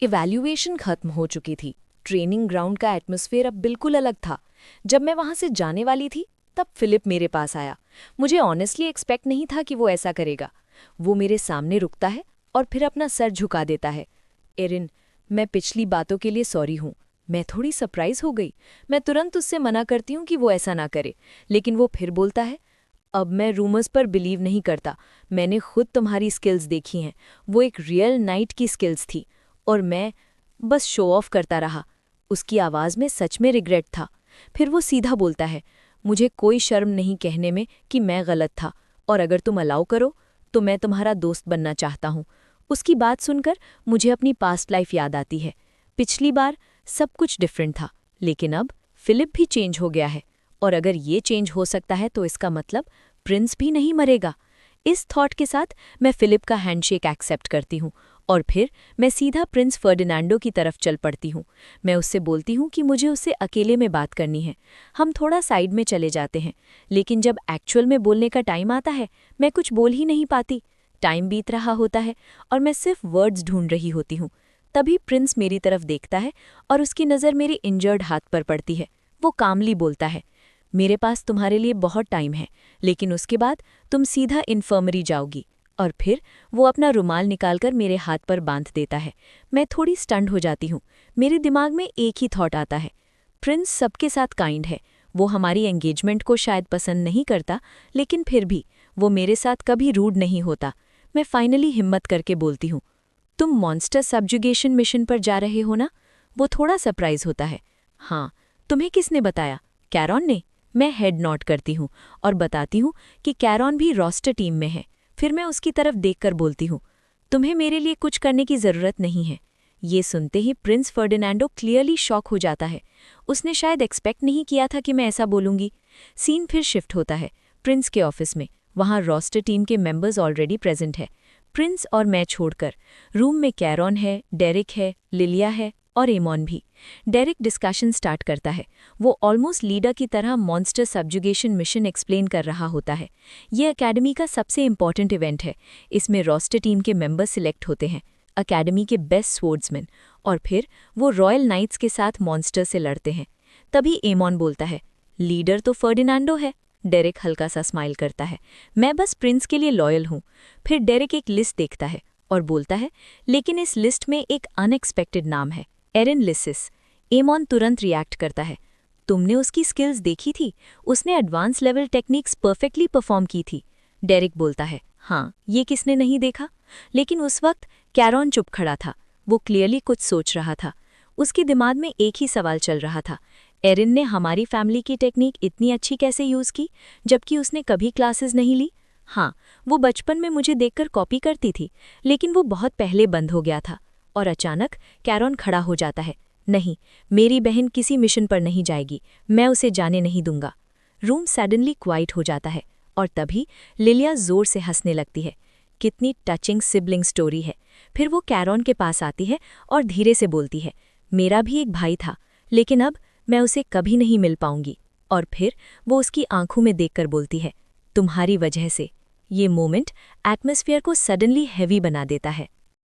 Evaluation खत्म हो चुकी थी। ट्रेनिंग ग्राउंड का एटमॉस्फेयर अब बिल्कुल अलग था। जब मैं वहां से जाने वाली थी तब फिलिप मेरे पास आया। मुझे ऑनेस्टली एक्सपेक्ट नहीं था कि वो ऐसा करेगा। वो मेरे सामने रुकता है और फिर अपना सर झुका देता है। एरिन, मैं पिछली बातों के लिए सॉरी हूँ। मैं थोड़ी सरप्राइज हो गई। मैं तुरंत उससे मना करती हूँ कि वो ऐसा ना करे, लेकिन वो फिर बोलता है, अब मैं रूमर्स पर बिलीव नहीं करता। मैंने खुद तुम्हारी स्किल्स देखी हैं। वो एक रियल नाइट की स्किल्स थी और मैं बस शो ऑफ करता रहा। उसकी आवाज़ में सच में रिग्रेट था। फिर वो सीधा बोलता है, मुझे कोई शर्म नहीं कहने में कि मैं गलत था, और अगर तुम अलाउ करो तो मैं तुम्हारा दोस्त बनना चाहता हूँ। उसकी बात सुनकर मुझे अपनी पास्ट लाइफ याद आती है। पिछली बार सब कुछ डिफरेंट था, लेकिन अब फिलिप भी चेंज हो गया है, और अगर ये चेंज हो सकता है तो इसका मतलब प्रिंस भी नहीं मरेगा। इस थॉट के साथ मैं फिलिप का हैंडशेक एक्सेप्ट करती हूँ और फिर मैं सीधा प्रिंस फर्डिनांडो की तरफ चल पड़ती हूँ। मैं उससे बोलती हूँ कि मुझे उससे अकेले में बात करनी है। हम थोड़ा साइड में चले जाते हैं, लेकिन जब एक्चुअल में बोलने का टाइम आता है मैं कुछ बोल ही नहीं पाती। टाइम बीत रहा होता है और मैं सिर्फ वर्ड्स ढूंढ रही होती हूँ। तभी प्रिंस मेरी तरफ देखता है और उसकी नज़र मेरी इंजर्ड हाथ पर पड़ती है। वो कामली बोलता है, मेरे पास तुम्हारे लिए बहुत टाइम है, लेकिन उसके बाद तुम सीधा इन्फर्मरी जाओगी। और फिर वो अपना रुमाल निकालकर मेरे हाथ पर बांध देता है। मैं थोड़ी स्टंड हो जाती हूँ। मेरे दिमाग में एक ही थॉट आता है, प्रिंस सबके साथ काइंड है। वो हमारी एंगेजमेंट को शायद पसंद नहीं करता, लेकिन फिर भी वो मेरे साथ कभी रूड नहीं होता। मैं फाइनली हिम्मत करके बोलती हूँ, तुम मॉन्स्टर सब्जुगेशन मिशन पर जा रहे हो ना? वो थोड़ा सरप्राइज होता है। हाँ, तुम्हें किसने बताया? कैरॉन ने। मैं हेड नॉट करती हूँ और बताती हूँ कि कैरॉन भी रोस्टर टीम में है। फिर मैं उसकी तरफ देखकर बोलती हूँ, तुम्हें मेरे लिए कुछ करने की ज़रूरत नहीं है। ये सुनते ही प्रिंस फर्डिनांडो क्लियरली शॉक हो जाता है। उसने शायद एक्सपेक्ट नहीं किया था कि मैं ऐसा बोलूँगी। सीन फिर शिफ्ट होता है प्रिंस के ऑफिस में। वहाँ रोस्टर टीम के मेंबर्स ऑलरेडी प्रेजेंट है, प्रिंस और मैं छोड़कर। रूम में कैरॉन है, डेरिक है, लिलिया है और एमॉन भी। डेरिक डिस्कशन स्टार्ट करता है। वो ऑलमोस्ट लीडर की तरह मॉन्स्टर सब्जुगेशन मिशन एक्सप्लेन कर रहा होता है। ये एकेडमी का सबसे इम्पॉर्टेंट इवेंट है। इसमें रोस्टर टीम के मेंबर्स सिलेक्ट होते हैं, एकेडमी के बेस्ट स्वॉर्ड्समैन, और फिर वो रॉयल नाइट्स के साथ मॉन्स्टर से लड़ते हैं। तभी एमॉन बोलता है, लीडर तो फर्डिनांडो है। डेरिक हल्का सा स्माइल करता है, मैं बस प्रिंस के लिए लॉयल हूँ। फिर डेरिक एक लिस्ट देखता है और बोलता है, लेकिन इस लिस्ट में एक अनएक्सपेक्टेड नाम है, एरिन लिसिस। एमॉन तुरंत रिएक्ट करता है, तुमने उसकी स्किल्स देखी थी? उसने advance level techniques perfectly perform की थी। डेरिक बोलता है, हाँ, ये किसने नहीं देखा? लेकिन उस वक्त कैरॉन चुप खड़ा था। वो क्लियरली कुछ सोच रहा था। उसके दिमाग में एक ही सवाल चल रहा था, एरिन ने हमारी फैमिली की टेक्निक इतनी अच्छी कैसे यूज़ की, जबकि उसने कभी क्लासेस नहीं ली? हाँ, वो बचपन में मुझे देखकर कॉपी करती थी, लेकिन वो बहुत पहले बंद हो गया था। और अचानक कैरॉन खड़ा हो जाता है, नहीं, मेरी बहन किसी मिशन पर नहीं जाएगी, मैं उसे जाने नहीं दूंगा। रूम सडनली क्वाइट हो जाता है और तभी लिलिया जोर से हंसने लगती है। कितनी टचिंग सिबलिंग स्टोरी है। फिर वो कैरॉन के पास आती है और धीरे से बोलती है, मेरा भी एक भाई था, लेकिन अब मैं उसे कभी नहीं मिल पाऊंगी। और फिर वो उसकी आंखों में देखकर बोलती है, तुम्हारी वजह से। ये मोमेंट एटमॉस्फेयर को सडनली हैवी बना देता है।